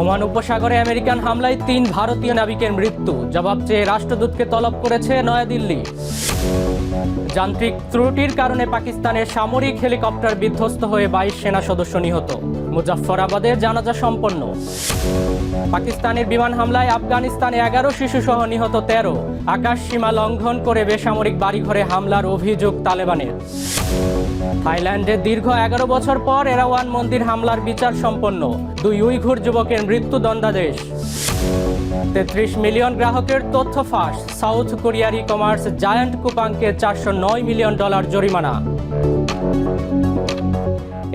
Oman উপসাগরে American হামলায় ৩ ভারতীয় নাবিকের মৃত্যু, জবাব চেয়ে রাষ্ট্রদূতকে তলব করেছে নয়াদিল্লি। যান্ত্রিক ত্রুটির কারণে পাকিস্তানের সামরিক হেলিকপ্টার বিধ্বস্ত হয়ে ২২ সেনা সদস্য নিহত, মুজাফফরাবাদে জানাজা সম্পন্ন। পাকিস্তানের বিমান হামলায় আফগানিস্তানে ১১ শিশুসহ নিহত ১৩, আকাশ সীমা লঙ্ঘন করে বেসামরিক বাড়িঘরে হামলার অভিযোগ তালেবানের। থাইল্যান্ডে দীর্ঘ ১১ বছর পর এরাওয়ান মন্দির হামলার বিচার সম্পন্ন, ২ উইঘুর যুবকের মৃত্যুদণ্ডাদেশ। ৩৩ মিলিয়ন গ্রাহকের তথ্য ফাঁস, সাউথ কোরিয়ার ই কমার্স জায়ান্ট কুপাংকে $৪০৯ মিলিয়ন জরিমানা।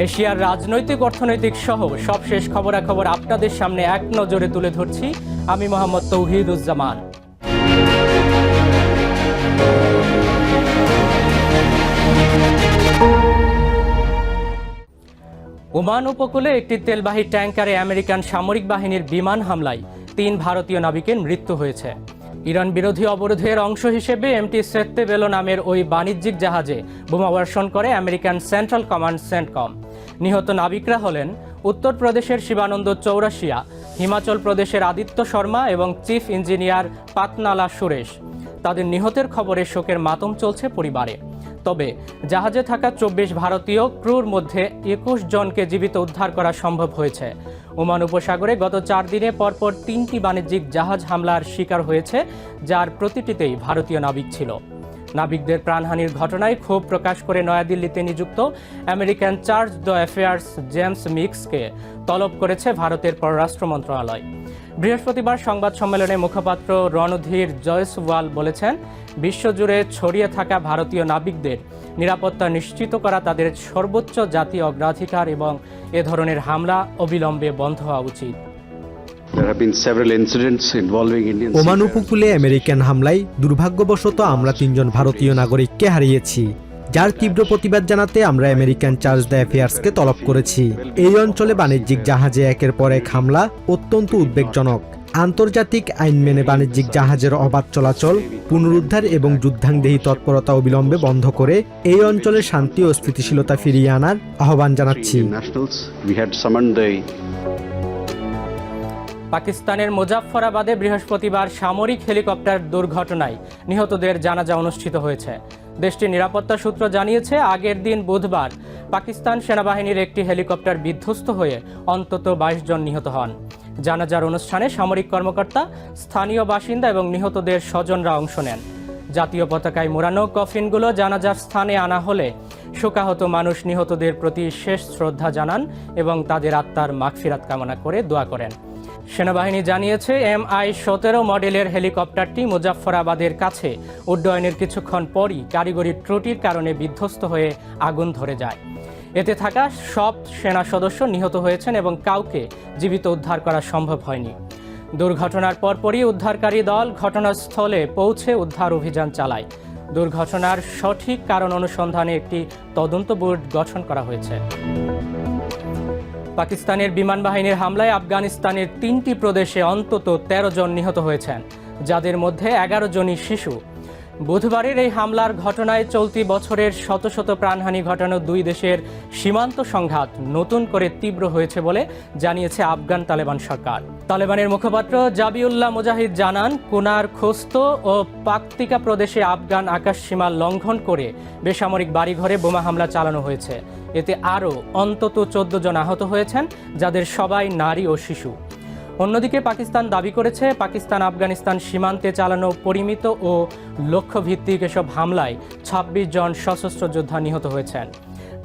এশিয়ার রাজনৈতিক অর্থনৈতিক সহ সবশেষ খবরাখবর আপনাদের সামনে এক নজরে তুলে ধরছি আমি মোহাম্মদ তৌহিদুজ্জামান। ওমান উপকূলে একটি তেলবাহী ট্যাঙ্কারে আমেরিকান সামরিক বাহিনীর বিমান হামলায় ৩ ভারতীয় নাবিকের মৃত্যু হয়েছে। ইরান বিরোধী অবরোধের অংশ হিসেবে এমটি সেত্তেবেলো নামের ওই বাণিজ্যিক জাহাজে বোমাবর্ষণ করে আমেরিকান সেন্ট্রাল কমান্ড সেন্টকম। নিহত নাবিকরা হলেন উত্তরপ্রদেশের শিবানন্দ চৌরাশিয়া, হিমাচল প্রদেশের আদিত্য শর্মা এবং চিফ ইঞ্জিনিয়ার পাতনালা সুরেশ। তাদের নিহতের খবরে শোকের মাতম চলছে পরিবারে। তবে জাহাজে থাকা ২৪ ভারতীয় ক্রুর মধ্যে ২১ জনকে জীবিত উদ্ধার করা সম্ভব হয়েছে। ওমান উপসাগরে গত ৪ দিনে পরপর ৩টি বাণিজ্যিক জাহাজ হামলার শিকার হয়েছে, যার প্রতিটিতেই ভারতীয় নাবিক ছিল। নাবিকদের প্রাণহানির ঘটনায় ক্ষোভ প্রকাশ করে নয়াদিল্লিতে নিযুক্ত American chargé d'affaires James মিক্সকে তলব করেছে ভারতের পররাষ্ট্র মন্ত্রণালয়। বৃহস্পতিবার সংবাদ সম্মেলনে মুখপাত্র রণধীর জয়সওয়াল বলেছেন, বিশ্বজুড়ে ছড়িয়ে থাকা ভারতীয় নাবিকদের নিরাপত্তা নিশ্চিত করা তাদের সর্বোচ্চ জাতীয় অগ্রাধিকার এবং এ ধরনের হামলা অবিলম্বে বন্ধ হওয়া উচিত। ওমান উপকূলে আমেরিকান হামলায় দুর্ভাগ্যবশত আমরা ৩ জন ভারতীয় নাগরিককে হারিয়েছি, যার তীব্র প্রতিবাদ জানাতে আমরা আমেরিকান চার্জ দ্য অ্যাফেয়ার্সকে তলব করেছি। এই অঞ্চলে বাণিজ্যিক জাহাজে একের পর এক হামলা অত্যন্ত উদ্বেগজনক। আন্তর্জাতিক আইন মেনে বাণিজ্যিক জাহাজের অবাধ চলাচল পুনরুদ্ধার এবং যুদ্ধাংদেহী তৎপরতা অবিলম্বে বন্ধ করে এই অঞ্চলে শান্তি ও স্থিতিশীলতা ফিরিয়ে আনার আহ্বান জানাচ্ছি। পাকিস্তানের মুজাফফরাবাদে বৃহস্পতিবার সামরিক হেলিকপ্টার দুর্ঘটনায় নিহতদের জানাজা অনুষ্ঠিত হয়েছে। দেশটির নিরাপত্তা সূত্র জানিয়েছে, আগের দিন বুধবার পাকিস্তান সেনাবাহিনীর একটি হেলিকপ্টার বিধ্বস্ত হয়ে অন্তত ২২ জন নিহত হন। জানাজার অনুষ্ঠানে সামরিক কর্মকর্তা, স্থানীয় বাসিন্দা এবং নিহতদের স্বজনরা অংশ নেন। জাতীয় পতাকায় মোড়ানো কফিনগুলো জানাজার স্থানে আনা হলে শোকাহত মানুষ নিহতদের প্রতি শেষ শ্রদ্ধা জানান এবং তাদের আত্মার মাগফিরাত কামনা করে দোয়া করেন। সেনাবাহিনী জানিয়েছে, MI-17 মডেলের হেলিকপ্টারটি মুজাফফরাবাদের কাছে উড্ডয়নের কিছুক্ষণ পরই কারিগরি ত্রুটির কারণে বিধ্বস্ত হয়ে আগুন ধরে যায়। এতে থাকা সব সেনা সদস্য নিহত হয়েছেন এবং কাউকে জীবিত উদ্ধার করা সম্ভব হয়নি। দুর্ঘটনার পরপরই উদ্ধারকারী দল ঘটনাস্থলে পৌঁছে উদ্ধার অভিযান চালায়। দুর্ঘটনার সঠিক কারণ অনুসন্ধানে একটি তদন্ত বোর্ড গঠন করা হয়েছে। পাকিস্তানের বিমান বাহিনীর হামলায় আফগানিস্তানের ৩টি প্রদেশে অন্তত ১৩ জন নিহত হয়েছেন, যাদের মধ্যে ১১ জনই শিশু। বুধবারের এই হামলার ঘটনায় চলতি বছরের শত শত প্রাণহানি ঘটানো দুই দেশের সীমান্ত সংঘাত নতুন করে তীব্র হয়েছে বলে জানিয়েছে আফগান তালেবান সরকার। তালেবানের মুখপাত্র জাবিউল্লাহ মুজাহিদ জানান, কুনার, খোস্ত ও পাকতিকা প্রদেশে আফগান আকাশসীমা লঙ্ঘন করে বেসামরিক বাড়িঘরে বোমা হামলা চালানো হয়েছে। এতে আরও অন্তত ১৪ জন আহত হয়েছেন, যাদের সবাই নারী ও শিশু। অন্যদিকে পাকিস্তান দাবি করেছে, পাকিস্তান আফগানিস্তান সীমান্তে চালানো পরিমিত ও লক্ষ্যভিত্তিক এসব হামলায় ২৬ জন সশস্ত্র যোদ্ধা নিহত হয়েছেন।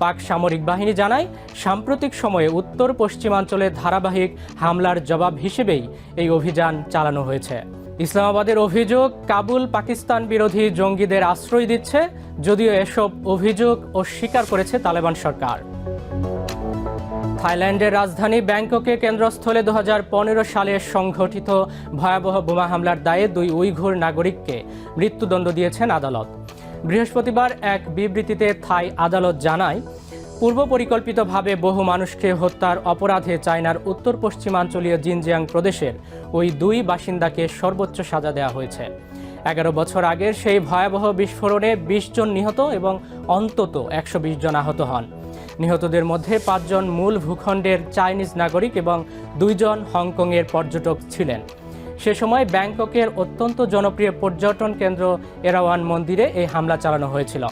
পাক সামরিক বাহিনী জানায়, সাম্প্রতিক সময়ে উত্তর পশ্চিমাঞ্চলে ধারাবাহিক হামলার জবাব হিসেবেই এই অভিযান চালানো হয়েছে। ইসলামাবাদের অভিযোগ, কাবুল পাকিস্তান বিরোধী জঙ্গিদের আশ্রয় দিচ্ছে, যদিও এসব অভিযোগ অস্বীকার করেছে তালেবান সরকার। থাইল্যান্ডের রাজধানী ব্যাংককে কেন্দ্রস্থলে ২০১৫ সালে সংঘটিত ভয়াবহ বোমা হামলার দায়ে ২ উইঘুর নাগরিককে মৃত্যুদণ্ড দিয়েছেন আদালত। বৃহস্পতিবার এক বিবৃতিতে থাই আদালত জানায়, পূর্ব পরিকল্পিতভাবে বহু মানুষকে হত্যার অপরাধে চায়নার উত্তর পশ্চিমাঞ্চলীয় জিনজিয়াং প্রদেশের ওই 2 বাসিন্দাকে সর্বোচ্চ সাজা দেওয়া হয়েছে। 11 বছর আগের সেই ভয়াবহ বিস্ফোরণে 20 জন নিহত এবং অন্তত 120 জন আহত হন। নিহতদের মধ্যে 5 জন মূল ভূখণ্ডের চাইনিজ নাগরিক এবং 2 জন হংকংয়ের পর্যটক ছিলেন। সে সময় ব্যাংককের অত্যন্ত জনপ্রিয় পর্যটন কেন্দ্র এরাওয়ান মন্দিরে এই হামলা চালানো হয়েছিল।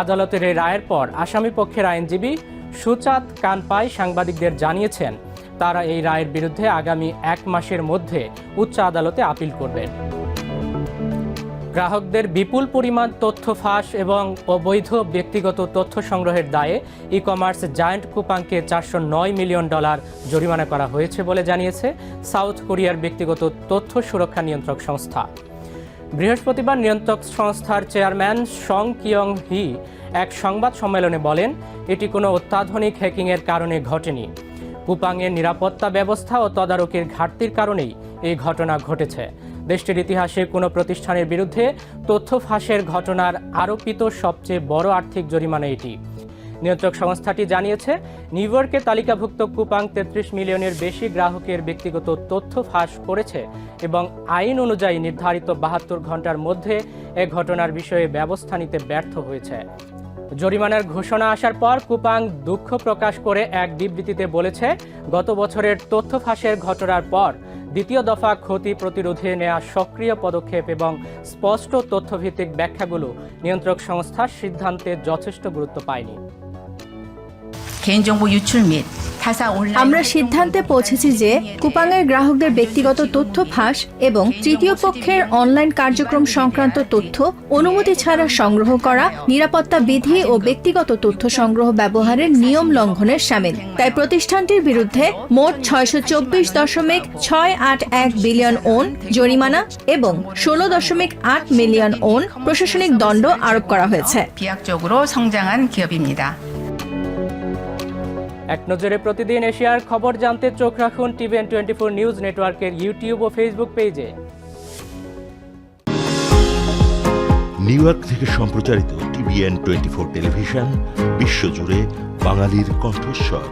আদালতের এই রায়ের পর আসামি পক্ষের আইনজীবী সুচাত কানপাই সাংবাদিকদের জানিয়েছেন তারা এই রায়ের বিরুদ্ধে আগামী 1 মাসের মধ্যে উচ্চ আদালতে আপিল করবেন। গ্রাহকদের বিপুল পরিমাণ তথ্য ফাঁস এবং অবৈধ ব্যক্তিগত তথ্য সংগ্রহের দায়ে ই কমার্স জায়ান্ট কুপাংকে $409 মিলিয়ন জরিমানা করা হয়েছে বলে জানিয়েছে সাউথ কোরিয়ার ব্যক্তিগত তথ্য সুরক্ষা নিয়ন্ত্রক সংস্থা। বৃহস্পতিবার নিয়ন্ত্রক সংস্থার চেয়ারম্যান সং কিয়ং হি এক সংবাদ সম্মেলনে বলেন, এটি কোনো অত্যাধুনিক হ্যাকিংয়ের কারণে ঘটেনি। কুপাংয়ের নিরাপত্তা ব্যবস্থা ও তদারকির ঘাটতির কারণেই এই ঘটনা ঘটেছে। দেশটির ইতিহাসে কোনো প্রতিষ্ঠানের বিরুদ্ধে তথ্য ফাঁসের ঘটনার আরোপিত সবচেয়ে বড় আর্থিক জরিমানা এটি। নিয়ন্ত্রক সংস্থাটি জানিয়েছে, নিউ ইয়র্কে তালিকাভুক্ত কুপাং 33 মিলিয়নের বেশি গ্রাহকের ব্যক্তিগত তথ্য ফাঁস করেছে এবং আইন অনুযায়ী নির্ধারিত 72 ঘন্টার মধ্যে এ ঘটনার বিষয়ে ব্যবস্থা নিতে ব্যর্থ হয়েছে। জরিমানার ঘোষণা আসার পর কুপাং দুঃখ প্রকাশ করে এক বিবৃতিতে বলেছে, গত বছরের তথ্য ফাঁসের ঘটনার পর দ্বিতীয় দফা ক্ষতি প্রতিরোধে নেওয়া সক্রিয় পদক্ষেপ এবং স্পষ্ট তথ্যভিত্তিক ব্যাখ্যাগুলো নিয়ন্ত্রক সংস্থার সিদ্ধান্তে যথেষ্ট গুরুত্ব পায়নি। 개인정보 유출 및 타사 온라인 আমরা সিদ্ধান্তে পৌঁছেছি যে কুপাংয়ের গ্রাহকদের ব্যক্তিগত তথ্য ফাঁস এবং তৃতীয় পক্ষের অনলাইন কার্যক্রম সংক্রান্ত তথ্য অনুমতি ছাড়া সংগ্রহ করা নিরাপত্তা বিধি ও ব্যক্তিগত তথ্য সংগ্রহ ব্যবহারের নিয়ম লঙ্ঘনের শামিল। তাই প্রতিষ্ঠানটির বিরুদ্ধে মোট 624.681 বিলিয়ন ওন জরিমানা এবং 16.8 মিলিয়ন ওন প্রশাসনিক দণ্ড আরোপ করা হয়েছে। 비약적으로 성장한 기업입니다. এক নজরে প্রতিদিন এশিয়ার খবর জানতে চোখ রাখুন টিভিএন 24 নিউজ নেটওয়ার্কের ইউটিউব ও ফেসবুক পেজে। নিউ ইয়র্ক থেকে সম্প্রচারিত টিভিএন 24 টেলিভিশন বিশ্বজুড়ে বাঙালির কণ্ঠস্বর।